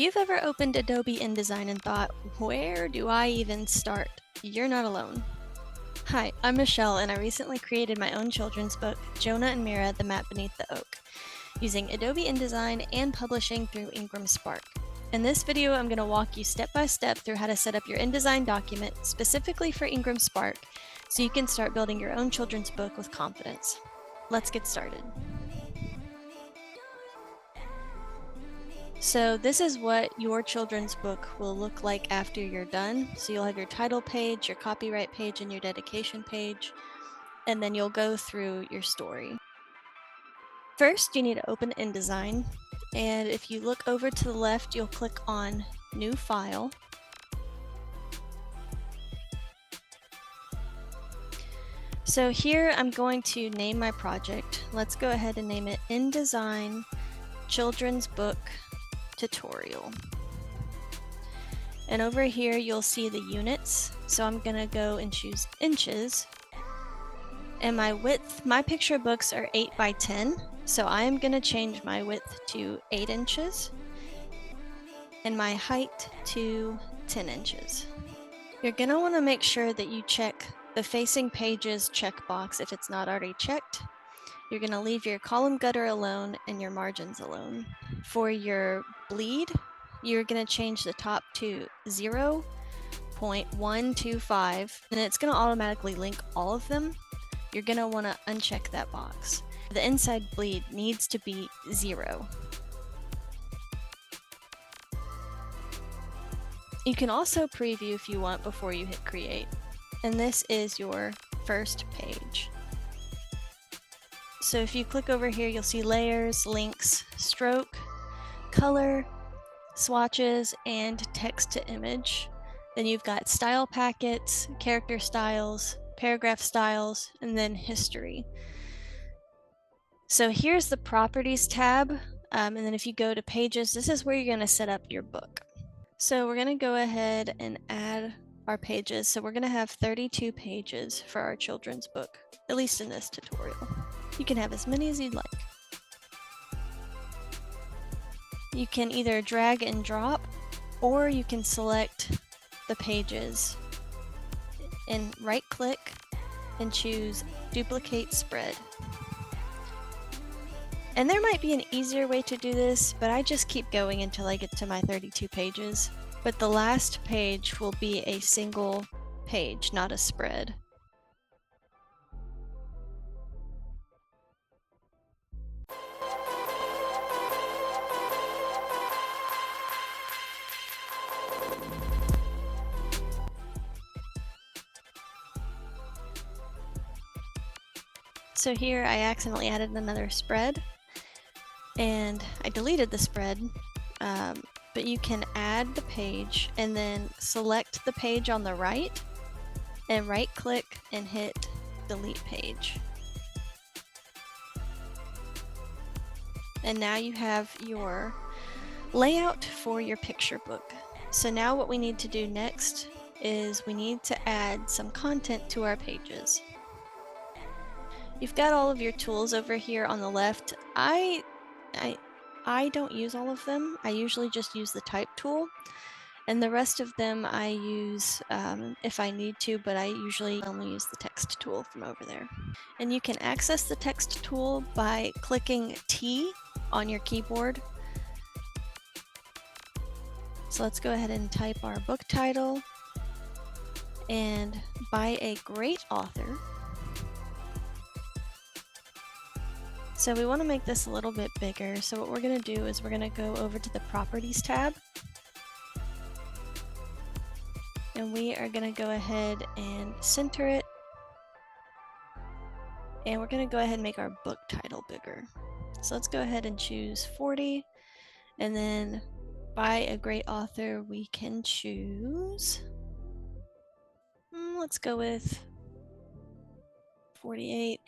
you've ever opened Adobe InDesign and thought, where do I even start? You're not alone. Hi, I'm Michelle, and I recently created my own children's book, Jonah and Mira, The Map Beneath the Oak, using Adobe InDesign and publishing through IngramSpark. In this video, I'm going to walk you step by step through how to set up your InDesign document specifically for IngramSpark so you can start building your own children's book with confidence. Let's get started. So this is what your children's book will look like after you're done. So you'll have your title page, your copyright page, and your dedication page, and then you'll go through your story. First, you need to open InDesign, and if you look over to the left, you'll click on New File. So here I'm going to name my project. Let's go ahead and name it InDesign Children's Book Tutorial. And over here you'll see the units, so I'm gonna go and choose inches, and my width, my picture books are 8 by 10, so I am gonna change my width to 8 inches and my height to 10 inches. You're gonna want to make sure that you check the facing pages checkbox if it's not already checked. You're going to leave your column gutter alone and your margins alone. For your bleed, you're going to change the top to 0.125, and it's going to automatically link all of them. You're going to want to uncheck that box. The inside bleed needs to be 0. You can also preview if you want before you hit create. And this is your first page. So if you click over here, you'll see layers, links, stroke, color, swatches, and text to image. Then you've got style packets, character styles, paragraph styles, and then history. So here's the properties tab. And then if you go to pages, this is where you're going to set up your book. So we're going to go ahead and add our pages. So we're going to have 32 pages for our children's book, at least in this tutorial. You can have as many as you'd like. You can either drag and drop, or you can select the pages and right click and choose duplicate spread. And there might be an easier way to do this, but I just keep going until I get to my 32 pages. But the last page will be a single page, not a spread. So here I accidentally added another spread, and I deleted the spread, but you can add the page and then select the page on the right and right click and hit delete page. And now you have your layout for your picture book. So now what we need to do next is we need to add some content to our pages. You've got all of your tools over here on the left. I don't use all of them. I usually just use the type tool, and the rest of them I use if I need to, but I usually only use the text tool from over there. And you can access the text tool by clicking T on your keyboard. So let's go ahead and type our book title and by a great author. So we want to make this a little bit bigger. So what we're going to do is we're going to go over to the Properties tab. And we are going to go ahead and center it. And we're going to go ahead and make our book title bigger. So let's go ahead and choose 40. And then by a great author, we can choose, let's go with 48.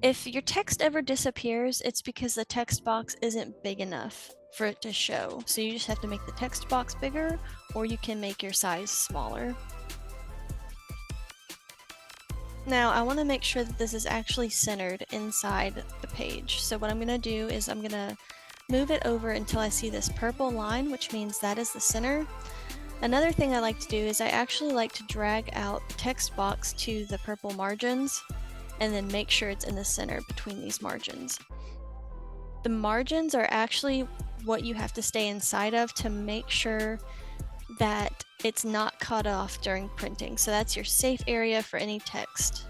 If your text ever disappears, it's because the text box isn't big enough for it to show. So you just have to make the text box bigger, or you can make your size smaller. Now I want to make sure that this is actually centered inside the page. So what I'm going to do is I'm going to move it over until I see this purple line, which means that is the center. Another thing I like to do is I actually like to drag out the text box to the purple margins and then make sure it's in the center between these margins. The margins are actually what you have to stay inside of to make sure that it's not cut off during printing. So that's your safe area for any text.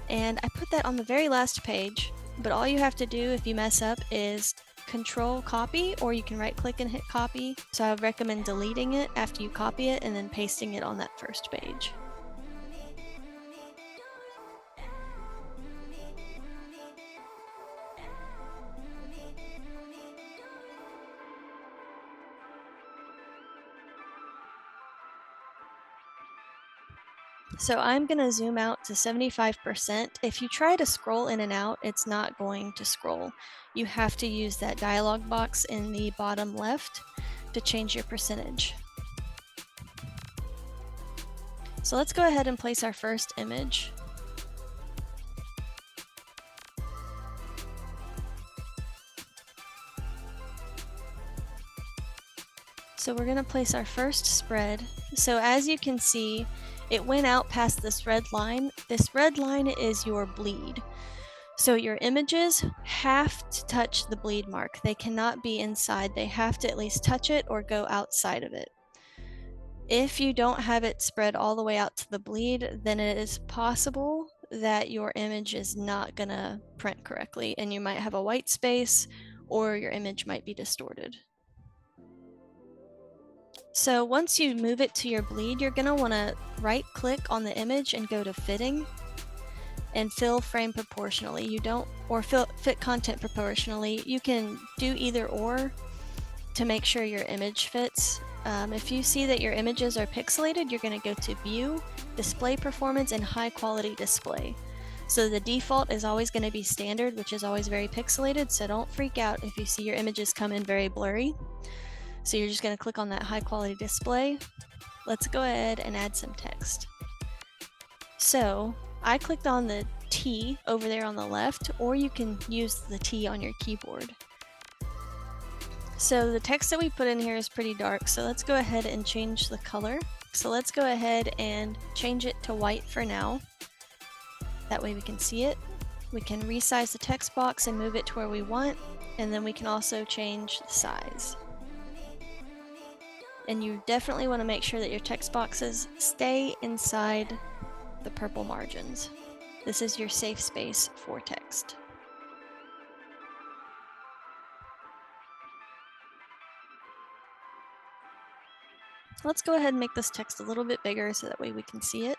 And I put that on the very last page, but all you have to do if you mess up is Control copy, or you can right click and hit copy. So I would recommend deleting it after you copy it and then pasting it on that first page. So I'm going to zoom out to 75%. If you try to scroll in and out, it's not going to scroll. You have to use that dialog box in the bottom left to change your percentage. So let's go ahead and place our first image. So we're going to place our first spread. So as you can see, it went out past this red line. This red line is your bleed. So your images have to touch the bleed mark. They cannot be inside. They have to at least touch it or go outside of it. If you don't have it spread all the way out to the bleed, then it is possible that your image is not going to print correctly and you might have a white space or your image might be distorted. So once you move it to your bleed, you're going to want to right click on the image and go to fitting and fill frame proportionally. You don't, or fit content proportionally. You can do either or to make sure your image fits. If you see that your images are pixelated, you're going to go to View, Display Performance, and High Quality Display. So the default is always going to be standard, which is always very pixelated, so don't freak out if you see your images come in very blurry. So you're just going to click on that high quality display. Let's go ahead and add some text. So I clicked on the T over there on the left, or you can use the T on your keyboard. So the text that we put in here is pretty dark, so let's go ahead and change the color. So let's go ahead and change it to white for now. That way we can see it. We can resize the text box and move it to where we want, and then we can also change the size. And you definitely want to make sure that your text boxes stay inside the purple margins. This is your safe space for text. Let's go ahead and make this text a little bit bigger so that way we can see it.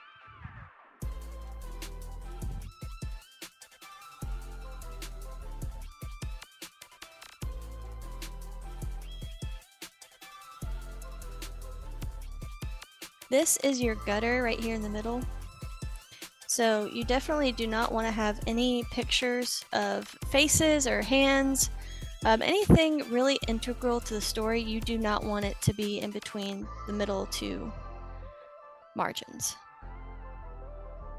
This is your gutter right here in the middle. So you definitely do not want to have any pictures of faces or hands. Anything really integral to the story, you do not want it to be in between the middle two margins.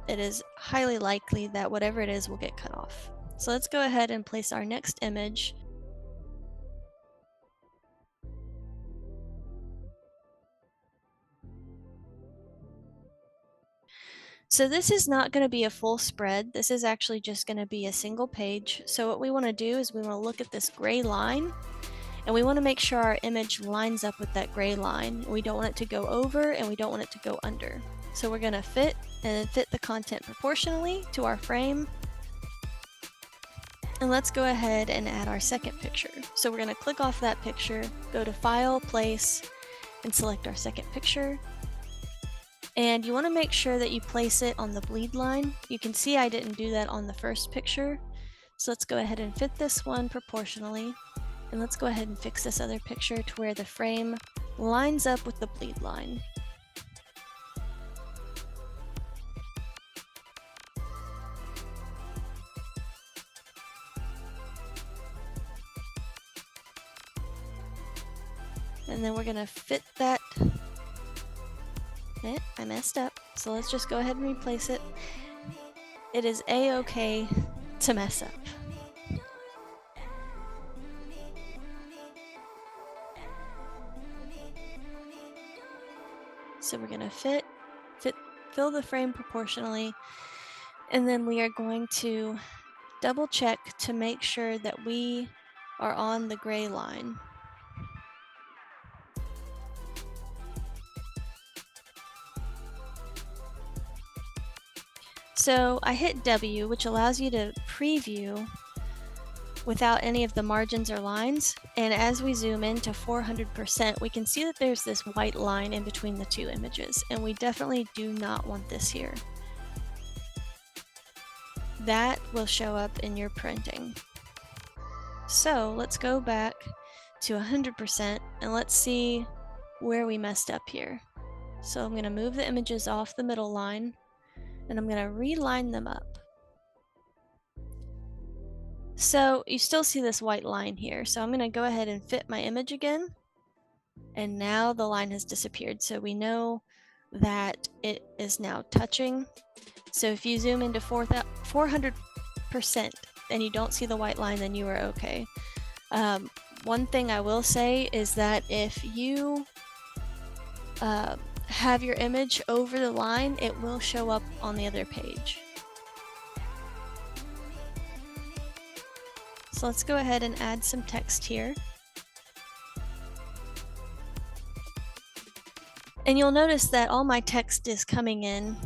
It is highly likely that whatever it is will get cut off. So let's go ahead and place our next image. So this is not going to be a full spread. This is actually just going to be a single page. So what we want to do is we want to look at this gray line, and we want to make sure our image lines up with that gray line. We don't want it to go over and we don't want it to go under. So we're going to fit the content proportionally to our frame. And let's go ahead and add our second picture. So we're going to click off that picture, go to File, Place, and select our second picture. And you want to make sure that you place it on the bleed line. You can see I didn't do that on the first picture. So let's go ahead and fit this one proportionally. And let's go ahead and fix this other picture to where the frame lines up with the bleed line. And then we're going to fit that I messed up, so let's just go ahead and replace it. It is a-okay to mess up. So we're gonna fill the frame proportionally, and then we are going to double check to make sure that we are on the gray line. So I hit W, which allows you to preview without any of the margins or lines. And as we zoom in to 400%, we can see that there's this white line in between the two images, and we definitely do not want this here. That will show up in your printing. So let's go back to 100% and let's see where we messed up here. So I'm going to move the images off the middle line, and I'm going to reline them up. So you still see this white line here. So I'm going to go ahead and fit my image again. And now the line has disappeared. So we know that it is now touching. So if you zoom into 400% and you don't see the white line, then you are okay. One thing I will say is that if you have your image over the line, it will show up on the other page. So let's go ahead and add some text here. And you'll notice that all my text is coming in.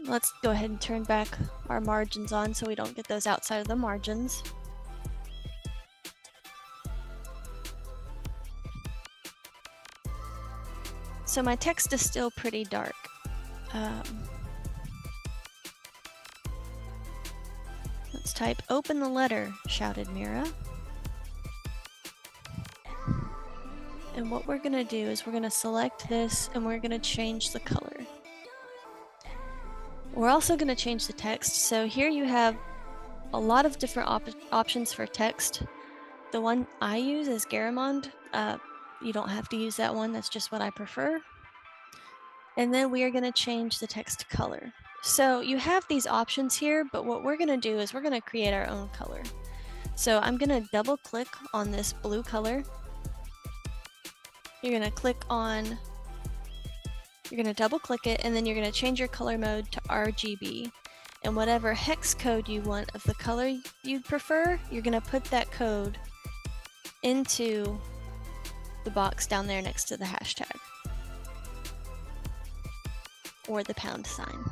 Let's go ahead and turn back our margins on so we don't get those outside of the margins. So my text is still pretty dark. Let's type, "Open the letter," shouted Mira. And what we're gonna do is we're gonna select this and we're gonna change the color. We're also gonna change the text. So here you have a lot of different options for text. The one I use is Garamond. You don't have to use that one, that's just what I prefer. And then we are gonna change the text color. So you have these options here, but what we're gonna do is we're gonna create our own color. So I'm gonna double click on this blue color. You're gonna double click it, and then you're gonna change your color mode to RGB. And whatever hex code you want of the color you prefer, you're gonna put that code into the box down there next to the hashtag or the £sign.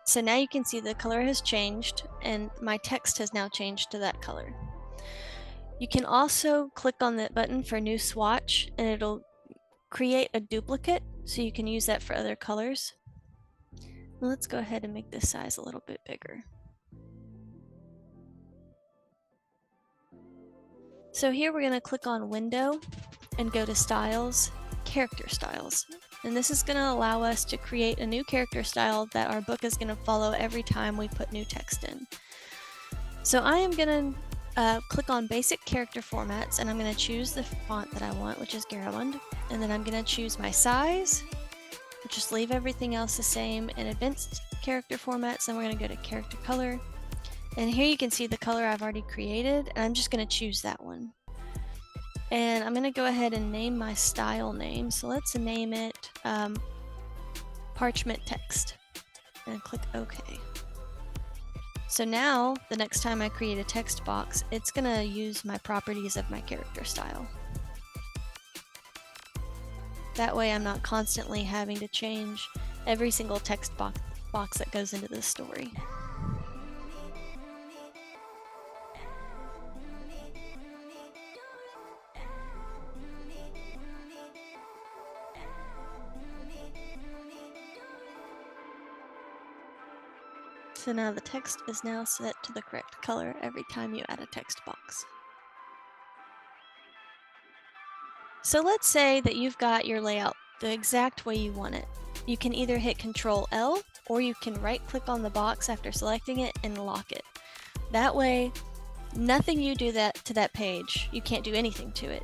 So now you can see the color has changed and my text has now changed to that color. You can also click on that button for new swatch and it'll create a duplicate so you can use that for other colors. Let's go ahead and make this size a little bit bigger. So here we're going to click on Window and go to Styles, Character Styles. And this is going to allow us to create a new character style that our book is going to follow every time we put new text in. So I am going to click on Basic Character Formats, and I'm going to choose the font that I want, which is Garamond. And then I'm going to choose my size, just leave everything else the same. In Advanced Character Formats, then we're going to go to Character Color. And here you can see the color I've already created, and I'm just going to choose that one. And I'm going to go ahead and name my style name. So let's name it Parchment Text and click OK. So now the next time I create a text box, it's going to use my properties of my character style. That way I'm not constantly having to change every single text box that goes into this story. So now the text is now set to the correct color every time you add a text box. So let's say that you've got your layout the exact way you want it. You can either hit Control L or you can right click on the box after selecting it and lock it. That way, nothing you do to that page, you can't do anything to it.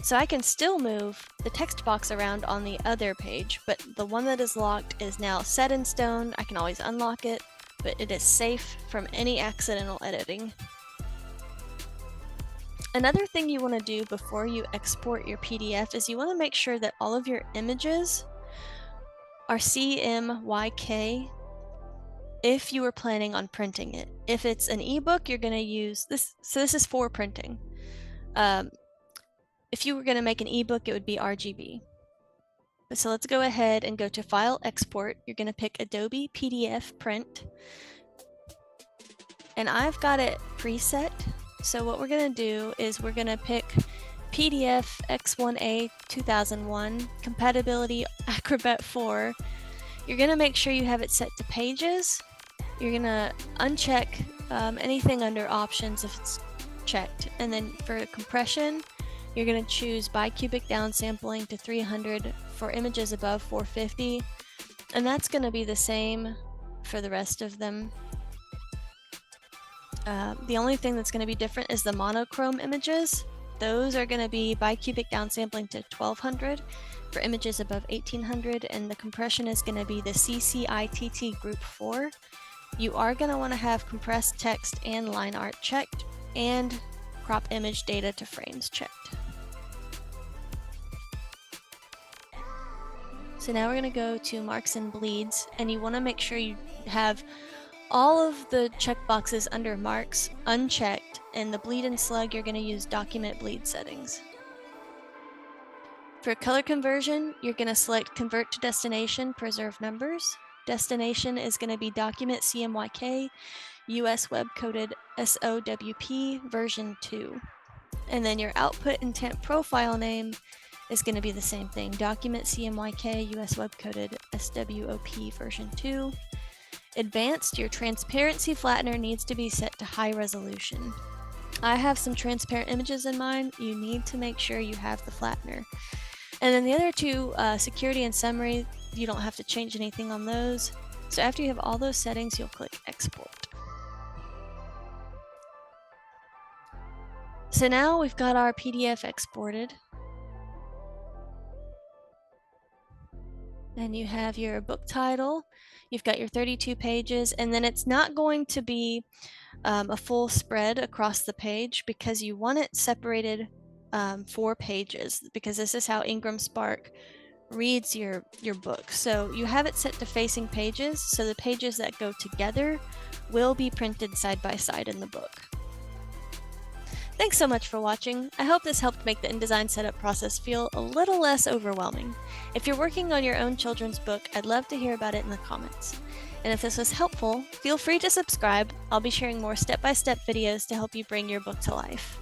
So I can still move the text box around on the other page, but the one that is locked is now set in stone. I can always unlock it, but it is safe from any accidental editing. Another thing you want to do before you export your PDF is you want to make sure that all of your images are CMYK if you were planning on printing it. If it's an ebook, you're going to use this. So this is for printing. If you were going to make an ebook, it would be RGB. So let's go ahead and go to File, Export. You're going to pick Adobe PDF Print. And I've got it preset. So what we're going to do is we're going to pick PDF X1A 2001, compatibility Acrobat 4. You're going to make sure you have it set to pages. You're going to uncheck anything under options if it's checked. And then for compression, you're going to choose bicubic downsampling to 300 for images above 450. And that's going to be the same for the rest of them. The only thing that's going to be different is the monochrome images. Those are going to be bicubic downsampling to 1200 for images above 1800, and the compression is going to be the CCITT group 4. You are going to want to have compressed text and line art checked, and crop image data to frames checked. So now we're going to go to marks and bleeds, and you want to make sure you have all of the checkboxes under marks unchecked, and the bleed and slug you're going to use document bleed settings. For color conversion, you're going to select convert to destination, preserve numbers. Destination is going to be document CMYK, US web coded SOWP version 2. And then your output intent profile name is going to be the same thing, document CMYK, US web coded SWOP version 2. Advanced, your transparency flattener needs to be set to high resolution. I have some transparent images in mine. You need to make sure you have the flattener. And then the other two, security and summary, you don't have to change anything on those. So after you have all those settings, you'll click export. So now we've got our PDF exported. And you have your book title, you've got your 32 pages, and then it's not going to be a full spread across the page because you want it separated 4 pages, because this is how IngramSpark reads your book. So you have it set to facing pages, so the pages that go together will be printed side by side in the book. Thanks so much for watching. I hope this helped make the InDesign setup process feel a little less overwhelming. If you're working on your own children's book, I'd love to hear about it in the comments. And if this was helpful, feel free to subscribe. I'll be sharing more step-by-step videos to help you bring your book to life.